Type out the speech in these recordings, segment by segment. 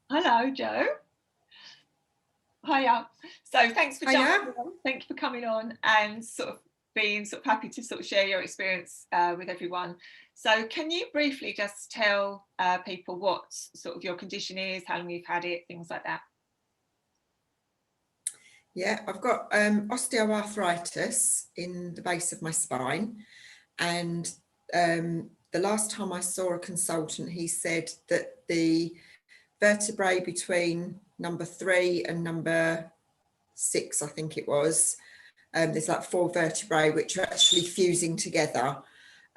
Hello, Joe. Hiya. So thanks for jumping Hiya. on. Thank you for coming on and sort of being sort of happy to sort of share your experience with everyone. So can you briefly just tell people what sort of your condition is, how long you've had it, things like that? Yeah, I've got osteoarthritis in the base of my spine, and the last time I saw a consultant, he said that the vertebrae between number 3 and number 6, I think it was, there's like 4 vertebrae which are actually fusing together,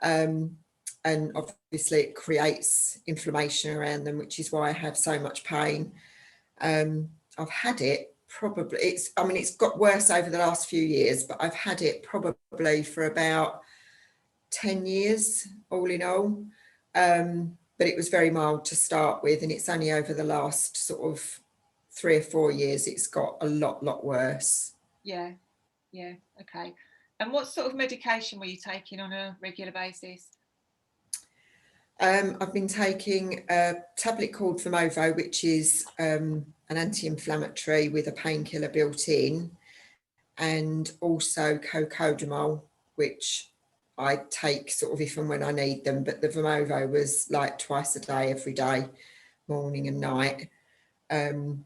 and obviously it creates inflammation around them, which is why I have so much pain. I've had it probably, it's got worse over the last few years, but I've had it probably for about 10 years all in all. But it was very mild to start with, and it's only over the last sort of 3 or 4 years it's got a lot worse. Yeah, okay. And what sort of medication were you taking on a regular basis? I've been taking a tablet called Fibromyalgia, which is an anti-inflammatory with a painkiller built in, and also cocodamol, which I take sort of if and when I need them. But the Fibromyalgia was like twice a day, every day, morning and night. They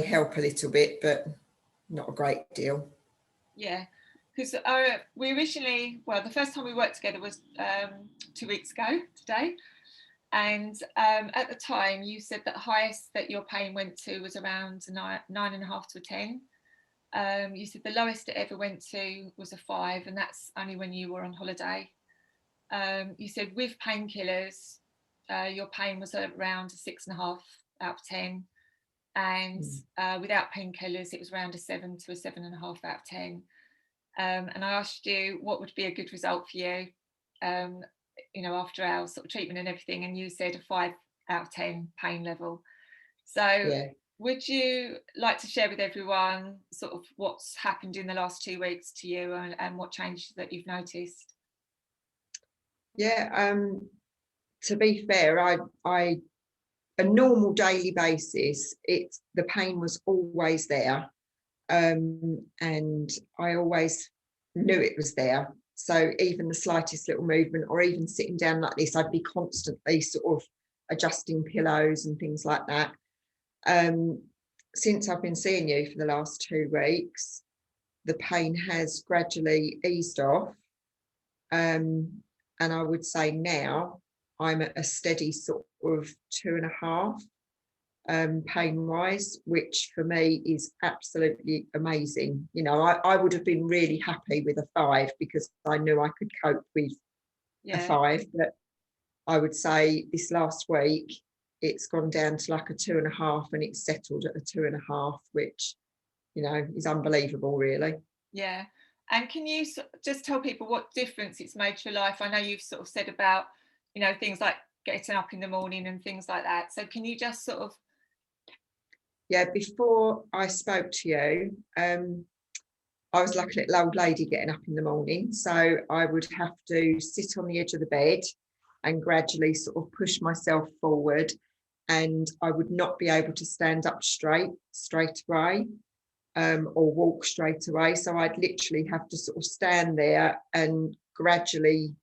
help a little bit, but not a great deal. Yeah, because we originally, well, the first time we worked together was 2 weeks ago today. And at the time, you said that the highest that your pain went to was around 9.5 to a 10. You said the lowest it ever went to was a 5, and that's only when you were on holiday. You said with painkillers, your pain was around a 6.5 out of 10. And without painkillers, it was around a 7 to a 7.5 out of 10. And I asked you what would be a good result for you, after our sort of treatment and everything, and you said a 5 out of 10 pain level. So Yeah. would you like to share with everyone sort of what's happened in the last 2 weeks to you and what changes that you've noticed? Yeah, to be fair, I a normal daily basis, the pain was always there, and I always knew it was there. So even the slightest little movement, or even sitting down like this, I'd be constantly sort of adjusting pillows and things like that. Since I've been seeing you for the last 2 weeks, the pain has gradually eased off, and I would say now I'm at a steady sort of 2.5. Pain wise, which for me is absolutely amazing. I would have been really happy with a 5 because I knew I could cope with a 5, but I would say this last week it's gone down to like a 2.5, and it's settled at a 2.5, which is unbelievable, really. Yeah. And can you just tell people what difference it's made to your life? I know you've sort of said about things like getting up in the morning and things like that, so can you just sort of... Yeah, before I spoke to you, I was like a little old lady getting up in the morning. So I would have to sit on the edge of the bed and gradually sort of push myself forward. And I would not be able to stand up straight away, or walk straight away. So I'd literally have to sort of stand there and gradually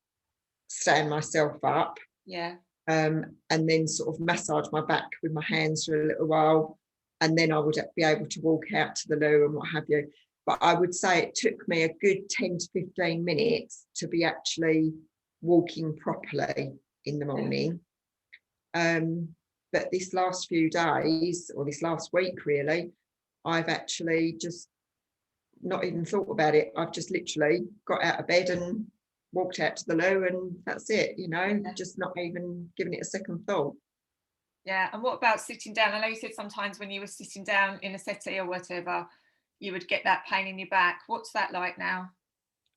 stand myself up. Yeah. And then sort of massage my back with my hands for a little while. And then I would be able to walk out to the loo and what have you. But I would say it took me a good 10 to 15 minutes to be actually walking properly in the morning. But this last few days, or this last week really, I've actually just not even thought about it. I've just literally got out of bed and walked out to the loo, and that's it, just not even giving it a second thought. Yeah. And what about sitting down? I know you said sometimes when you were sitting down in a settee or whatever, you would get that pain in your back. What's that like now?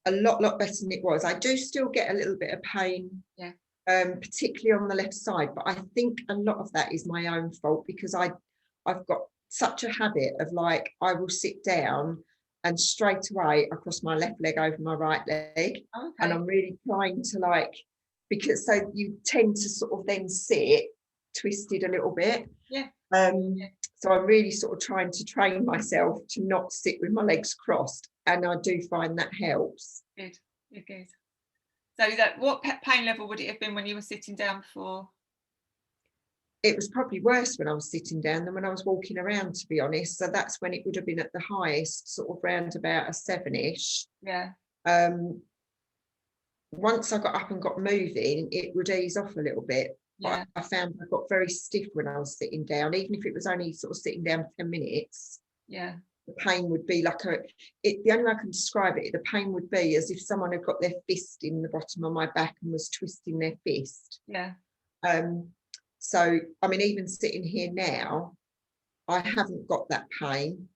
A lot better than it was. I do still get a little bit of pain, particularly on the left side, but I think a lot of that is my own fault, because I've got such a habit of, like, I will sit down and straight away across my left leg over my right leg. Okay. And I'm really trying to, like, because so you tend to sort of then sit twisted a little bit. Yeah. So I'm really sort of trying to train myself to not sit with my legs crossed, and I do find that helps. Good. So what pain level would it have been when you were sitting down before? It was probably worse when I was sitting down than when I was walking around, to be honest. So that's when it would have been at the highest, sort of round about a 7-ish. Yeah. Once I got up and got moving, it would ease off a little bit. Yeah. But I found I got very stiff when I was sitting down, even if it was only sort of sitting down for 10 minutes. Yeah. The pain would be like the only way I can describe it, the pain would be as if someone had got their fist in the bottom of my back and was twisting their fist. Yeah. So, I mean, even sitting here now, I haven't got that pain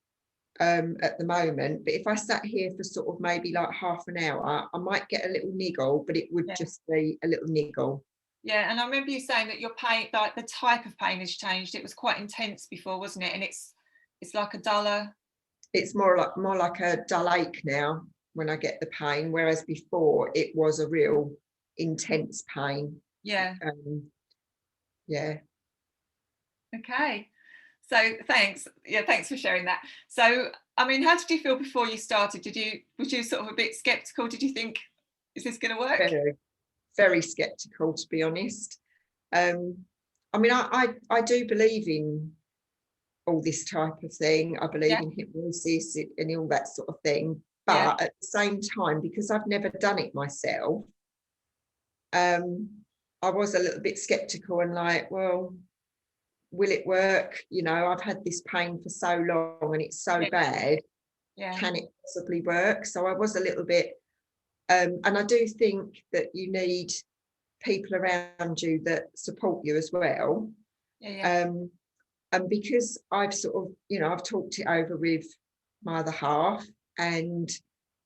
at the moment. But if I sat here for sort of maybe like half an hour, I might get a little niggle, but it would just be a little niggle. Yeah, and I remember you saying that your pain, like the type of pain has changed. It was quite intense before, wasn't it? And it's like a duller. It's more like a dull ache now when I get the pain, whereas before it was a real intense pain. Yeah. Yeah. Okay. So thanks. Yeah, thanks for sharing that. So, I mean, how did you feel before you started? Was you sort of a bit skeptical? Did you think, is this going to work? Very, very skeptical, to be honest. I mean, I do believe in all this type of thing. I believe in hypnosis and all that sort of thing. But at the same time, because I've never done it myself, I was a little bit skeptical and like, well, will it work? You know, I've had this pain for so long and it's so bad. Can it possibly work? So I was a little bit, and I do think that you need people around you that support you as well. And because I've sort of, you know, I've talked it over with my other half, and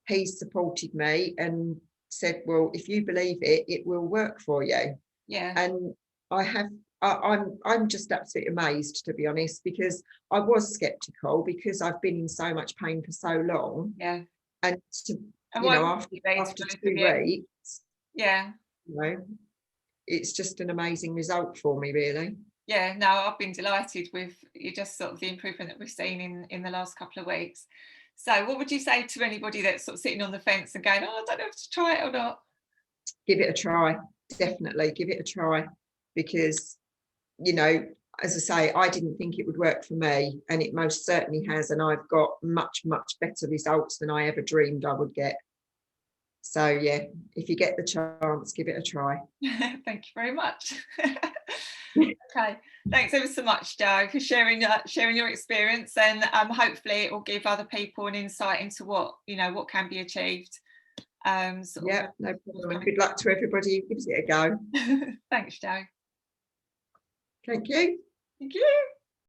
he's supported me and said, well, if you believe it, it will work for you. Yeah. And I'm just absolutely amazed, to be honest, because I was skeptical because I've been in so much pain for so long. Yeah. And after 2 weeks, you know, it's just an amazing result for me, really. Yeah, no, I've been delighted with just sort of the improvement that we've seen in the last couple of weeks. So what would you say to anybody that's sort of sitting on the fence and going, oh, I don't know if to try it or not? Give it a try. Definitely give it a try, because, you know, as I say, I didn't think it would work for me, and it most certainly has. And I've got much, much better results than I ever dreamed I would get. So, yeah, if you get the chance, give it a try. Thank you very much. Okay, thanks ever so much, Jo, for sharing your experience, and hopefully it will give other people an insight into what can be achieved. No problem. And good luck to everybody who gives it a go. Thanks, Jo. Thank you. Thank you.